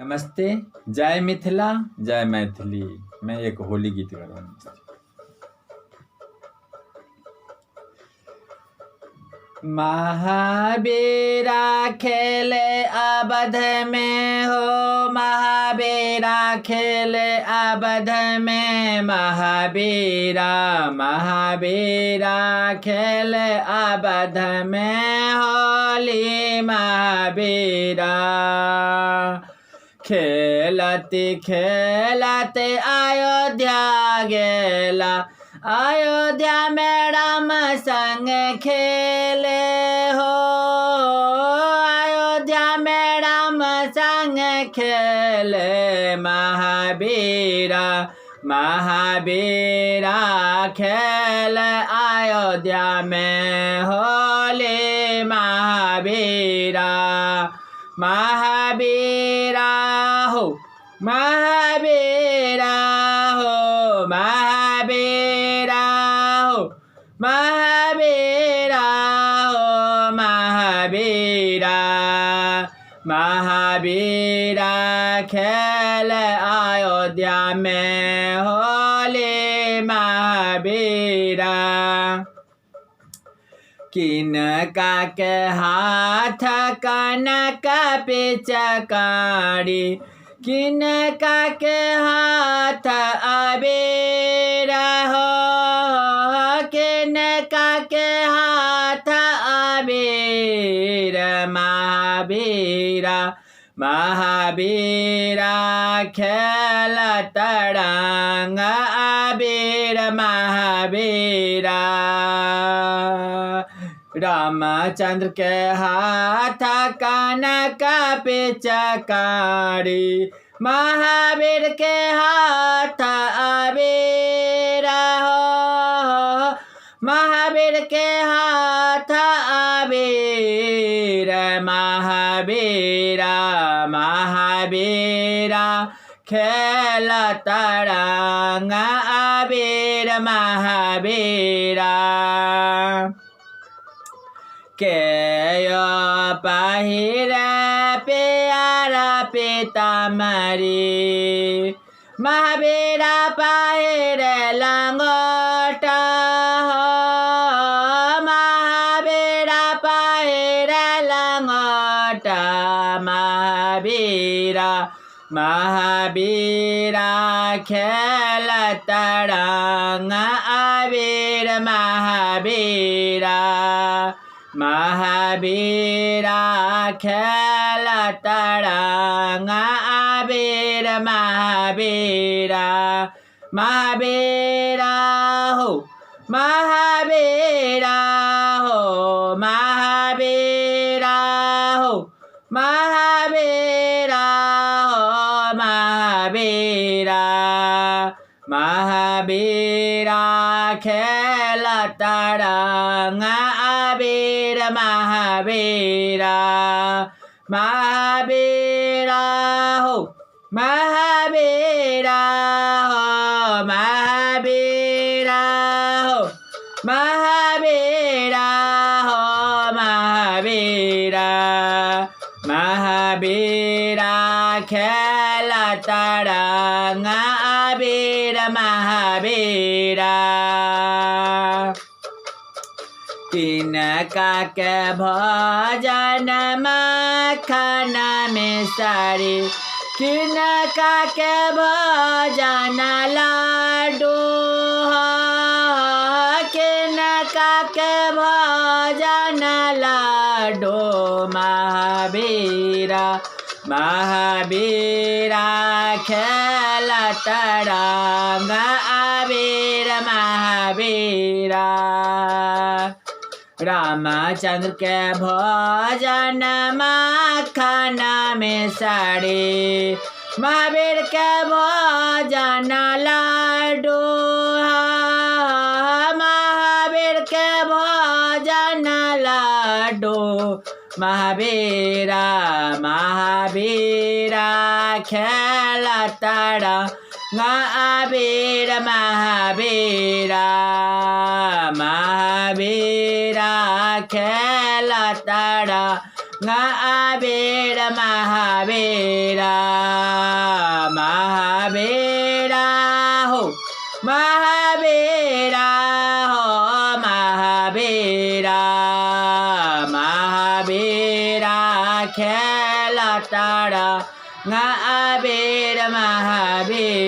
नमस्ते, जय मिथिला, जय मैथिली। मैं एक होली गीत गा रहा हूँ। महावीरा खेले अवध में हो, महावीरा खेले अवध में, महावीरा महावीरा खेले अवध में होली महावीरा। खेलते खेलते अयोध्या गेला, अयोध्या में राम संग खेले हो, अयोध्या में राम संग खेले महावीरा। महावीरा खेल अयोध्या में होली महावीरा। महावीरा हो, महावीरा हो, महावीरा हो, महावीरा हो, महावीरा। महावीरा खेल अयोध्या में होली महावीरा। किनका के हाथ कनक पिचकारी, किनका के हाथ अबीर हो, किनका के हाथ अबीर। महावीरा महावीरा खेल तरंग अबीर महावीरा। रामचंद्र के हाथ कनक पिचकारी, महावीर के हाथ अबीर हो, महावीर के हाथ अबीर। महावीरा महावीरा खेल तरंग अबीर महावीरा। केयो पहिर प्यारा पीताम्बरी, महावीरा पहिर लंगोटा हो, महावीरा पहिर लंगोटा। महावीरा महावीरा खेल तरंग अबीर महावीरा। महावीरा खेल तरंग अबीर महावीरा। महावीरा हो, महावीरा हो, महावीरा हो, महावीरा हो, महावीरा। महावीरा खेल तरंग अबीर महावीरा। महावीरा हो, महावीरा हो, महावीरा हो, महावीरा हो, महावीरा। महावीरा खेल तरंग अबीर महावीरा। किनका के भोजन मक्खन मिश्री, किनका के भोजन लाडू हो, किनका के भोजन लाडू। महावीरा महावीरा खेल तरंग अबीर महावीरा। रामचंद्र के भोजन मक्खन मिश्री, महावीर के भोजन लाडू, महावीर के भोजन लाडू। महावीरा महावीरा खेल तरंग अबीर महावीरा। महावीरा खेल तरंग अबीर महावीरा। महावीरा हो महावीरा महावीरा खेल टाढा महावीर महावीर